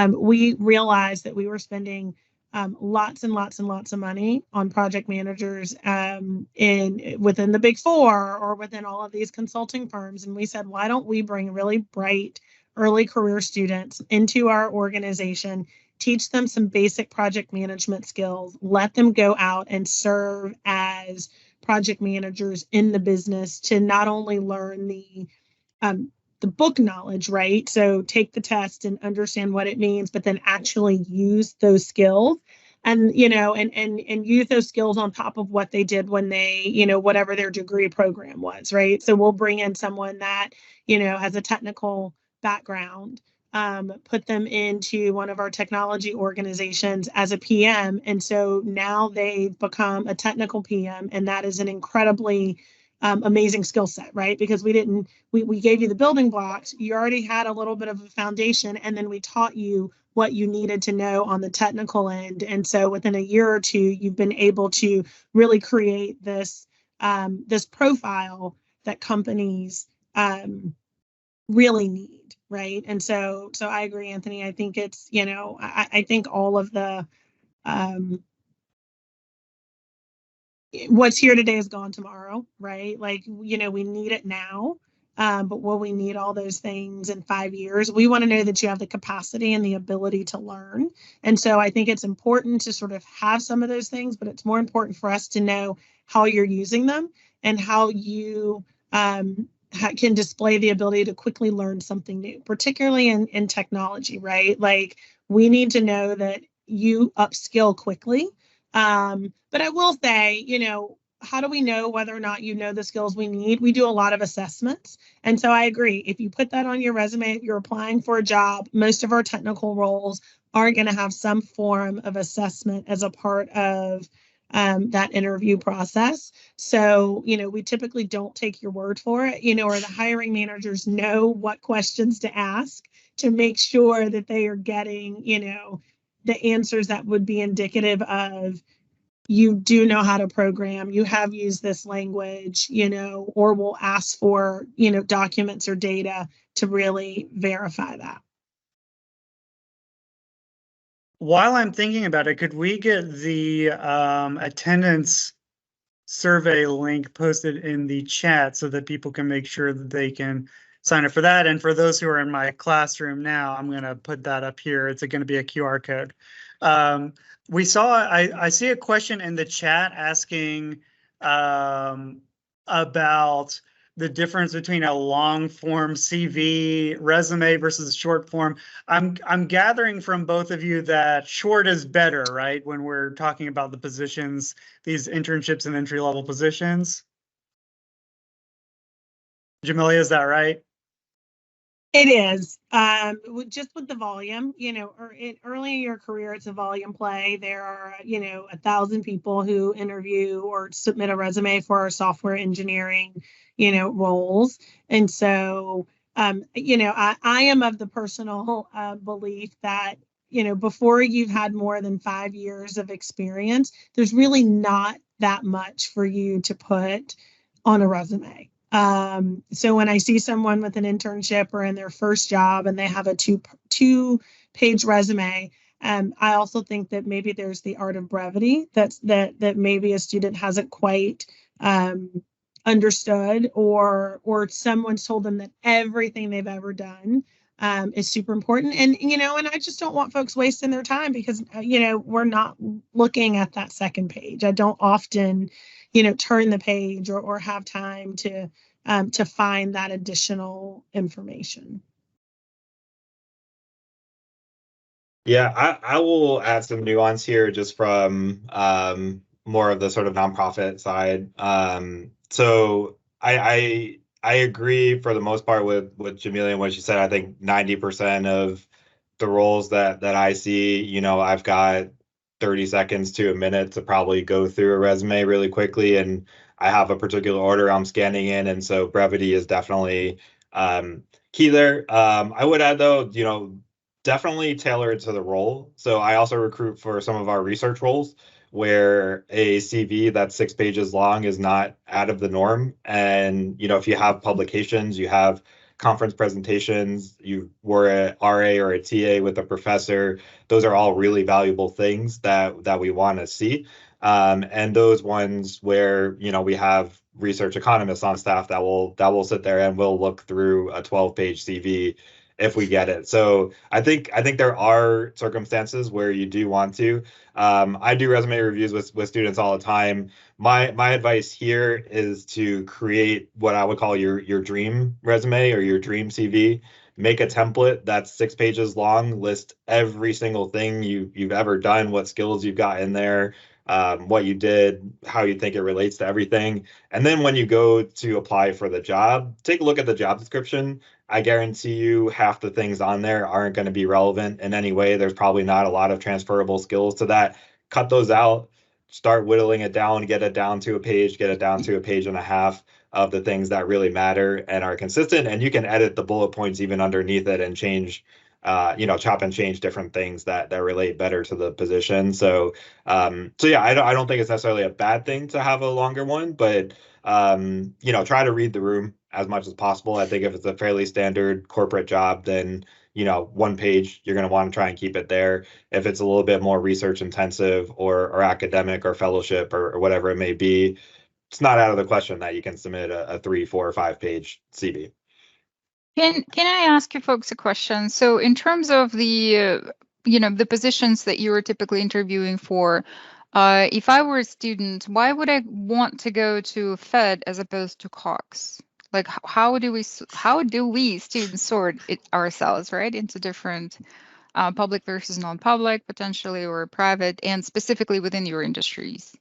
we realized that we were spending lots and lots and lots of money on project managers within the Big Four or within all of these consulting firms. And we said, why don't we bring really bright early career students into our organization, teach them some basic project management skills, let them go out and serve as project managers in the business to not only learn the book knowledge, right? So take the test and understand what it means, but then actually use those skills and use those skills on top of what they did when they, whatever their degree program was, right? So we'll bring in someone that, has a technical background, put them into one of our technology organizations as a PM. And so now they've become a technical PM, and that is an incredibly amazing skill set, right? Because we gave you the building blocks. You already had a little bit of a foundation, and then we taught you what you needed to know on the technical end. And so within a year or two, you've been able to really create this profile that companies really need. right? And so I agree, Anthony. I think it's, I think all of the what's here today is gone tomorrow, right? Like, we need it now. But will we need all those things in 5 years? We want to know that you have the capacity and the ability to learn. And so I think it's important to sort of have some of those things, but it's more important for us to know how you're using them and how you can display the ability to quickly learn something new, particularly in technology, right? Like, we need to know that you upskill quickly. But I will say, how do we know whether or not you know the skills we need? We do a lot of assessments. And so I agree. If you put that on your resume, if you're applying for a job, most of our technical roles are going to have some form of assessment as a part of that interview process. So, we typically don't take your word for it, or the hiring managers know what questions to ask to make sure that they are getting, the answers that would be indicative of you do know how to program, you have used this language, or will ask for, documents or data to really verify that. While I'm thinking about it, could we get the attendance survey link posted in the chat so that people can make sure that they can sign up for that? And for those who are in my classroom now, I'm going to put that up here. It's going to be a QR code. I see a question in the chat asking about the difference between a long form CV resume versus short form. I'm gathering from both of you that short is better, right? When we're talking about the positions, these internships and entry level positions. Jamelia, is that right? It is. Just with the volume, early in your career, it's a volume play. There are, 1,000 people who interview or submit a resume for our software engineering, roles. And so, I am of the personal belief that, before you've had more than 5 years of experience, there's really not that much for you to put on a resume. So when I see someone with an internship or in their first job and they have a two-page resume, I also think that maybe there's the art of brevity that maybe a student hasn't quite understood, or someone's told them that everything they've ever done is super important. And I just don't want folks wasting their time because we're not looking at that second page. I don't often turn the page or have time to find that additional information. Yeah, I will add some nuance here just from more of the sort of nonprofit side. So I agree for the most part with Jamelia and what she said. I think 90% of the roles that I see, I've got 30 seconds to a minute to probably go through a resume really quickly, and I have a particular order I'm scanning in, and so brevity is definitely key there. I would add though, definitely tailored to the role. So I also recruit for some of our research roles where a CV that's 6 pages long is not out of the norm. And, if you have publications, you have conference presentations, you were an RA or a TA with a professor, those are all really valuable things that we want to see. And those ones where, we have research economists on staff that will sit there and will look through a 12-page CV if we get it. So I think there are circumstances where you do want to. I do resume reviews with students all the time. My advice here is to create what I would call your dream resume or your dream CV. Make a template that's 6 pages long, list every single thing you've ever done, what skills you've got in there, what you did, how you think it relates to everything. And then when you go to apply for the job, take a look at the job description. I guarantee you half the things on there aren't going to be relevant in any way. There's probably not a lot of transferable skills to that. Cut those out, start whittling it down, get it down to a page, get it down to a page and a half of the things that really matter and are consistent. And you can edit the bullet points even underneath it and change, chop and change different things that relate better to the position. So yeah, I don't think it's necessarily a bad thing to have a longer one, but try to read the room. as much as possible. I think if it's a fairly standard corporate job, then, you know, one page, you're going to want to try and keep it there. If it's a little bit more research intensive or academic or fellowship or whatever it may be, it's not out of the question that you can submit a 3, 4, or 5 page CV. Can I ask you folks a question? So in terms of the the positions that you were typically interviewing for, if I were a student, why would I want to go to Fed as opposed to Cox? Like how do we students sort it ourselves, right, into different public versus non-public potentially, or private, and specifically within your industries?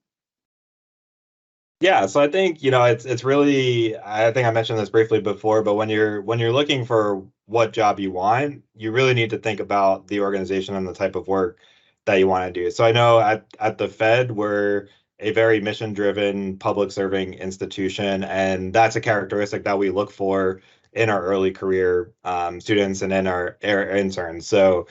Yeah, so I think, you know, it's really, I think I mentioned this briefly before, but when you're looking for what job you want, you really need to think about the organization and the type of work that you want to do. So I know at the Fed, we're a very mission-driven public serving institution, and that's a characteristic that we look for in our early career students and in our interns. So,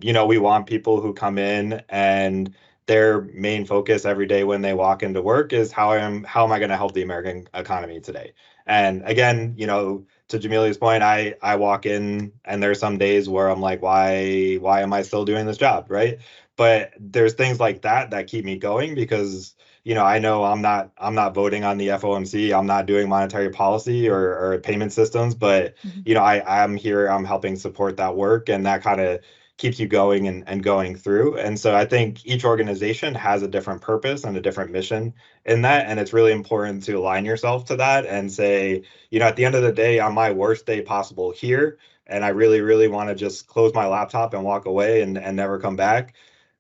you know, we want people who come in and their main focus every day when they walk into work is how am I going to help the American economy today? And again, you know, to Jamilia's point, I walk in and there's some days where I'm like, why am I still doing this job, right? But there's things like that keep me going because, you know I'm not voting on the FOMC. I'm not doing monetary policy or payment systems, but you know, I'm here, I'm helping support that work, and that kind of keeps you going and going through. And so I think each organization has a different purpose and a different mission in that. And it's really important to align yourself to that and say, you know, at the end of the day, on my worst day possible here, and I really, really want to just close my laptop and walk away and never come back,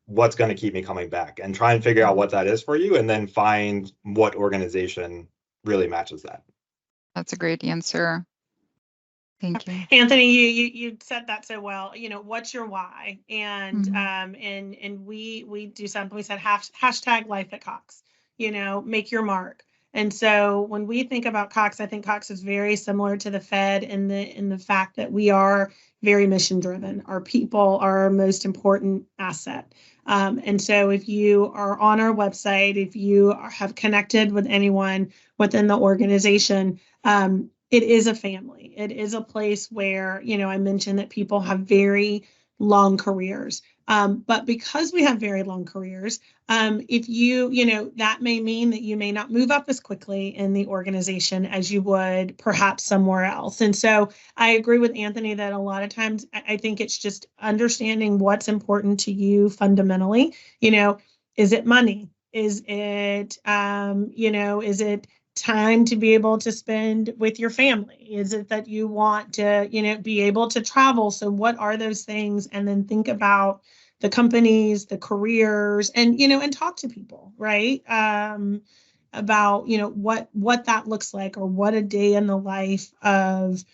what's going to keep me coming back? And try and figure out what that is for you, and then find what organization really matches that. That's a great answer. Thank you. Anthony, you said that so well. You know, what's your why? And and we do something. We said hashtag life at Cox. You know, make your mark. And so when we think about Cox, I think Cox is very similar to the Fed in the fact that we are very mission driven. Our people are our most important asset. And so if you are on our website, if you have connected with anyone within the organization, it is a family. It is a place where, you know, I mentioned that people have very long careers. But because we have very long careers, if you know, that may mean that you may not move up as quickly in the organization as you would perhaps somewhere else. And so I agree with Anthony that a lot of times I think it's just understanding what's important to you fundamentally. You know, is it money? Is it, you know, is it time to be able to spend with your family? Is it that you want to, you know, be able to travel? So what are those things? And then think about the companies, the careers, and, you know, and talk to people, right? About, you know, what that looks like, or what a day in the life of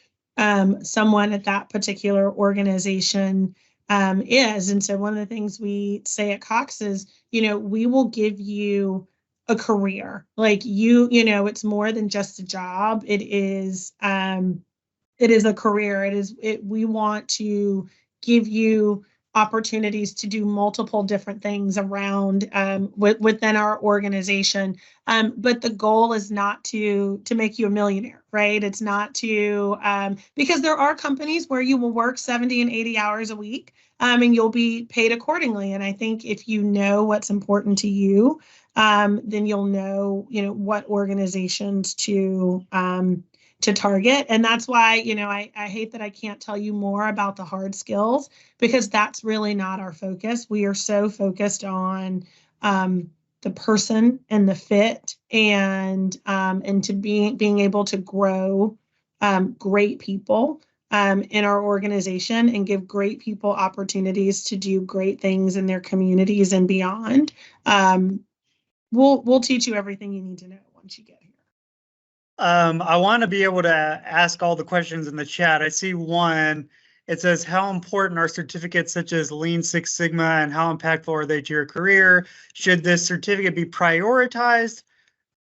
someone at that particular organization is. And so one of the things we say at Cox is, you know, we will give you a career. Like you know, it's more than just a job. It is a career. We want to give you opportunities to do multiple different things around within our organization. But the goal is not to make you a millionaire, right? It's not to, because there are companies where you will work 70 and 80 hours a week, and you'll be paid accordingly. And I think if you know what's important to you, then you'll know, you know, what organizations to target. And that's why, you know, I hate that I can't tell you more about the hard skills, because that's really not our focus. We are so focused on the person and the fit, and to being able to grow great people in our organization and give great people opportunities to do great things in their communities and beyond. We'll teach you everything you need to know once you get here. I want to be able to ask all the questions in the chat. I see one. It says, how important are certificates such as Lean Six Sigma, and how impactful are they to your career? Should this certificate be prioritized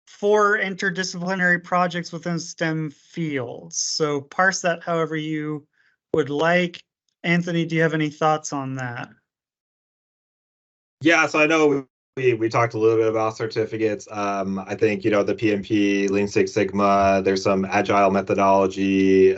for interdisciplinary projects within STEM fields? So parse that however you would like. Anthony, do you have any thoughts on that? Yeah, so I know we talked a little bit about certificates. I think, the PMP, Lean Six Sigma, there's some agile methodology,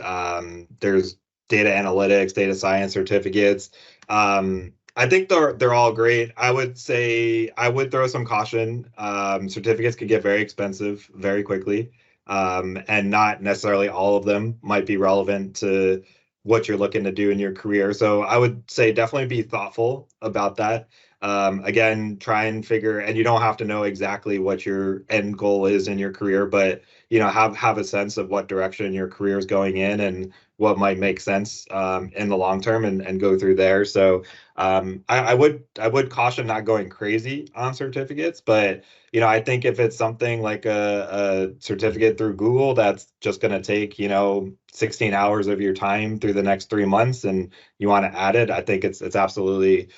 there's data analytics, data science certificates. I think they're all great. I would say I would throw some caution. Certificates could get very expensive very quickly, and not necessarily all of them might be relevant to what you're looking to do in your career. So I would say definitely be thoughtful about that. Again, try and figure, and you don't have to know exactly what your end goal is in your career, but have a sense of what direction your career is going in and what might make sense in the long term, and go through there. So I would caution not going crazy on certificates, but I think if it's something like a certificate through Google that's just going to take 16 hours of your time through the next 3 months, and you want to add it, I think it's absolutely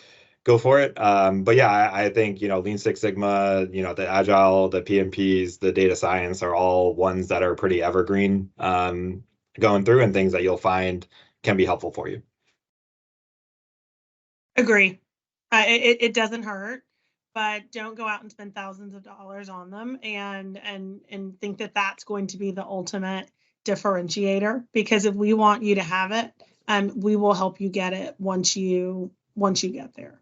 go for it. But yeah, I think, Lean Six Sigma, the Agile, the PMPs, the data science are all ones that are pretty evergreen going through, and things that you'll find can be helpful for you. Agree. It doesn't hurt, but don't go out and spend thousands of dollars on them and think that that's going to be the ultimate differentiator, because if we want you to have it, we will help you get it once you get there.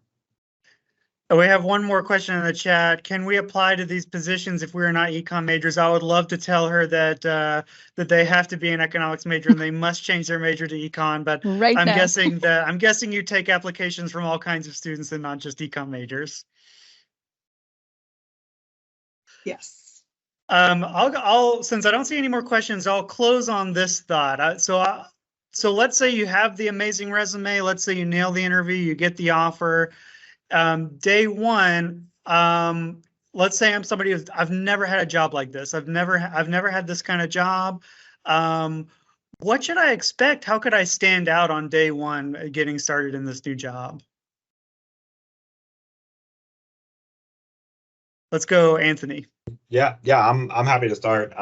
We have one more question in the chat. Can we apply to these positions if we are not econ majors? I would love to tell her that that they have to be an economics major and they must change their major to econ. But I'm guessing you take applications from all kinds of students and not just econ majors. Yes. I'll since I don't see any more questions, I'll close on this thought. So let's say you have the amazing resume. Let's say you nail the interview, you get the offer. Day one, let's say I'm somebody who's I've never had a job like this. I've never had this kind of job. What should I expect? How could I stand out on day one getting started in this new job? Let's go, Anthony. Yeah, I'm happy to start.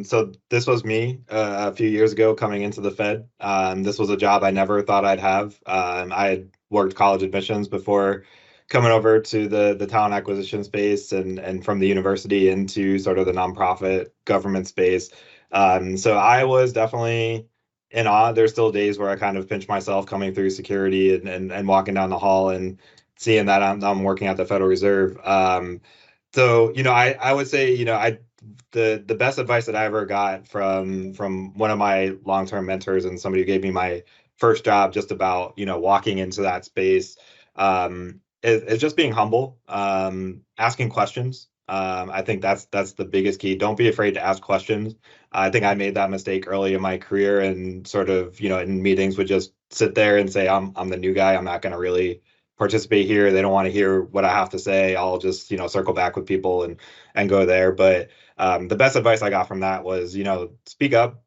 So this was me a few years ago coming into the Fed. This was a job I never thought I'd have. I had worked college admissions before coming over to the talent acquisition space, and from the university into sort of the nonprofit government space. So I was definitely in awe. There's still days where I kind of pinch myself coming through security and walking down the hall and seeing that I'm working at the Federal Reserve. So, I would say, the best advice that I ever got from one of my long-term mentors and somebody who gave me my first job just about, walking into that space, is just being humble, asking questions. I think that's the biggest key. Don't be afraid to ask questions. I think I made that mistake early in my career, and sort of, in meetings would just sit there and say, I'm the new guy. I'm not going to really participate here. They don't want to hear what I have to say. I'll just, circle back with people and go there. But the best advice I got from that was, speak up,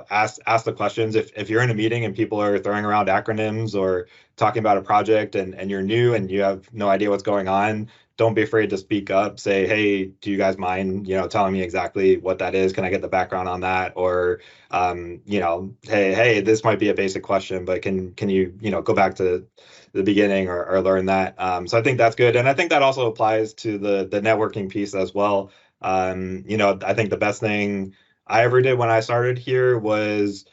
ask the questions. If you're in a meeting and people are throwing around acronyms or talking about a project, and you're new and you have no idea what's going on, don't be afraid to speak up. Say, hey, do you guys mind, telling me exactly what that is? Can I get the background on that? Or, hey, this might be a basic question, but can you, go back to the beginning, or learn that. So I think that's good. And I think that also applies to the networking piece as well. I think the best thing I ever did when I started here was,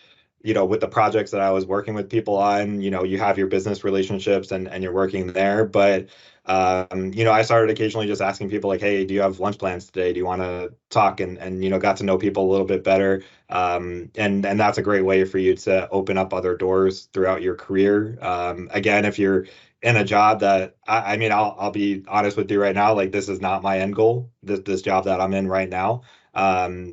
with the projects that I was working with people on, you have your business relationships and you're working there. But, I started occasionally just asking people like, hey, do you have lunch plans today? Do you want to talk? And got to know people a little bit better. And that's a great way for you to open up other doors throughout your career. Again, if you're in a job that, I mean, I'll be honest with you right now, like this is not my end goal, this job that I'm in right now.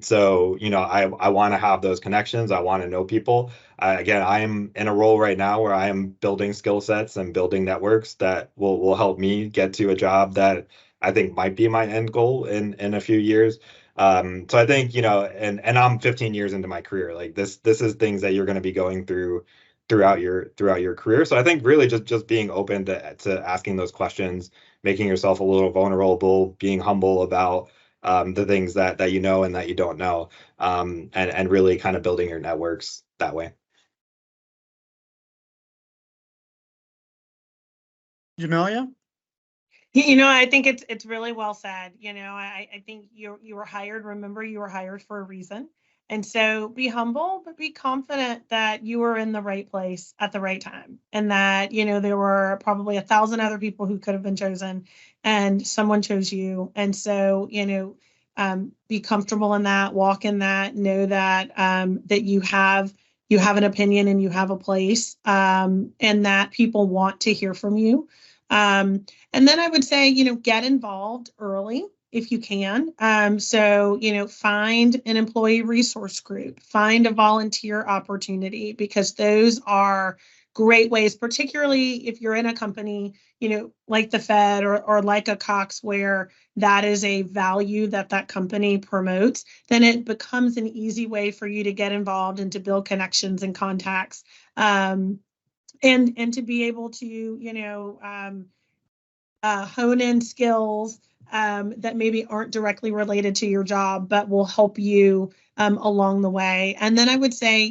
So, I want to have those connections. I want to know people. Again, I am in a role right now where I am building skill sets and building networks that will help me get to a job that I think might be my end goal in a few years. So I think, and I'm 15 years into my career. Like this is things that you're going to be going throughout your career. So I think really just being open to asking those questions, making yourself a little vulnerable, being humble about the things that you know and that you don't know, and really kind of building your networks that way. Jamelia? I think it's really well said. I think you were hired. Remember, you were hired for a reason. And so be humble, but be confident that you were in the right place at the right time. And that, there were probably 1,000 other people who could have been chosen and someone chose you. And so, be comfortable in that, walk in that, know that, that you have an opinion and you have a place, and that people want to hear from you. And then I would say, get involved early if you can. So, find an employee resource group, find a volunteer opportunity, because those are great ways, particularly if you're in a company, like the Fed or like a Cox, where that is a value that company promotes, then it becomes an easy way for you to get involved and to build connections and contacts, and to be able to, hone in skills that maybe aren't directly related to your job, but will help you along the way. And then I would say,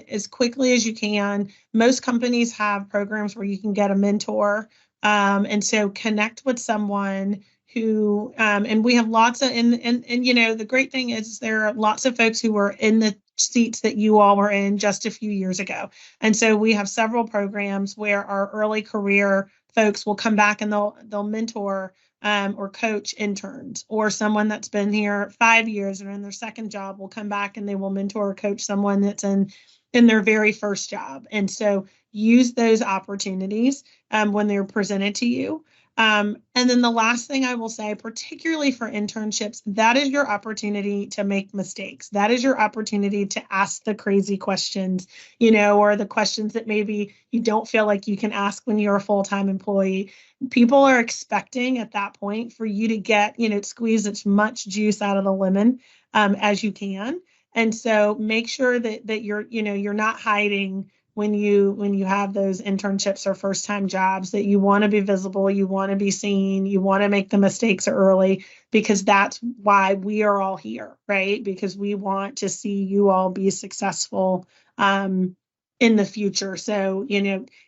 as quickly as you can, most companies have programs where you can get a mentor. And so connect with someone who, and we have lots of, and the great thing is there are lots of folks who were in the seats that you all were in just a few years ago. And so we have several programs where our early career folks will come back and they'll mentor or coach interns, or someone that's been here 5 years and in their second job will come back and they will mentor or coach someone that's in their very first job. And so use those opportunities when they're presented to you. And then the last thing I will say, particularly for internships, that is your opportunity to make mistakes. That is your opportunity to ask the crazy questions, or the questions that maybe you don't feel like you can ask when you're a full-time employee. People are expecting at that point for you to get, squeeze as much juice out of the lemon as you can. And so make sure that you're not hiding when you have those internships or first time jobs, that you want to be visible, you want to be seen, you want to make the mistakes early, because that's why we are all here, right? Because we want to see you all be successful in the future. So,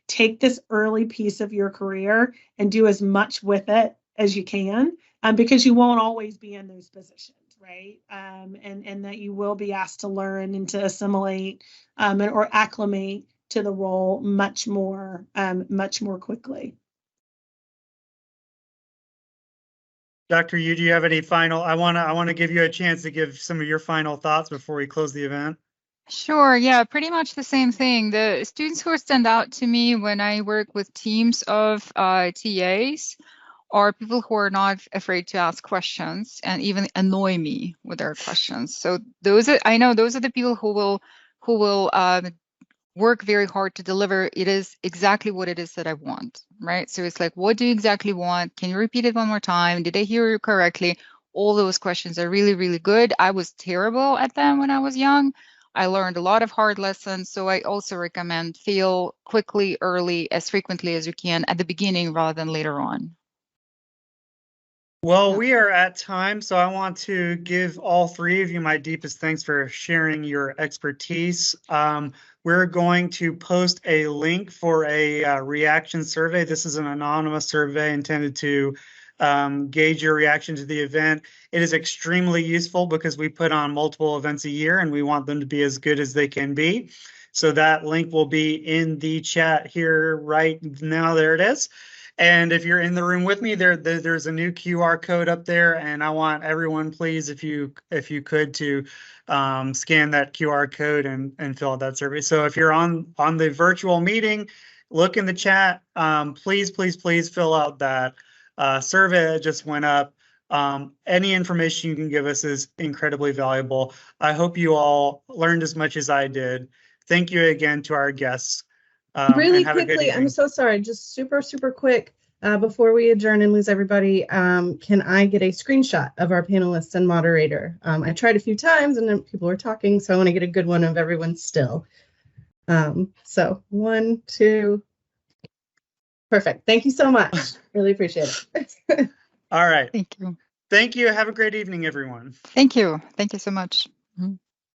take this early piece of your career and do as much with it as you can, because you won't always be in those positions. Right. And that you will be asked to learn and to assimilate or acclimate to the role much more quickly. Dr. Yu, do you have any final? I want to give you a chance to give some of your final thoughts before we close the event. Sure. Yeah, pretty much the same thing. The students who stand out to me when I work with teams of TAs are people who are not afraid to ask questions and even annoy me with their questions. So I know those are the people who will work very hard to deliver. It is exactly what it is that I want, right? So it's like, what do you exactly want? Can you repeat it one more time? Did I hear you correctly? All those questions are really, really good. I was terrible at them when I was young. I learned a lot of hard lessons. So I also recommend fail quickly, early, as frequently as you can at the beginning rather than later on. Well, we are at time, so I want to give all three of you my deepest thanks for sharing your expertise. We're going to post a link for a reaction survey. This is an anonymous survey intended to gauge your reaction to the event. It is extremely useful because we put on multiple events a year and we want them to be as good as they can be. So that link will be in the chat here right now. There it is. And if you're in the room with me, there's a new QR code up there, and I want everyone, please, if you could, to scan that QR code and fill out that survey. So if you're on the virtual meeting, look in the chat. Please fill out that survey that just went up. Any information you can give us is incredibly valuable. I hope you all learned as much as I did. Thank you again to our guests. Really quickly, I'm so sorry, just super quick, before we adjourn and lose everybody, can I get a screenshot of our panelists and moderator? I tried a few times and then people were talking, so I want to get a good one of everyone still. So 1, 2, perfect. Thank you so much. Really appreciate it. All right. Thank you. Thank you. Have a great evening, everyone. Thank you. Thank you so much. Mm-hmm.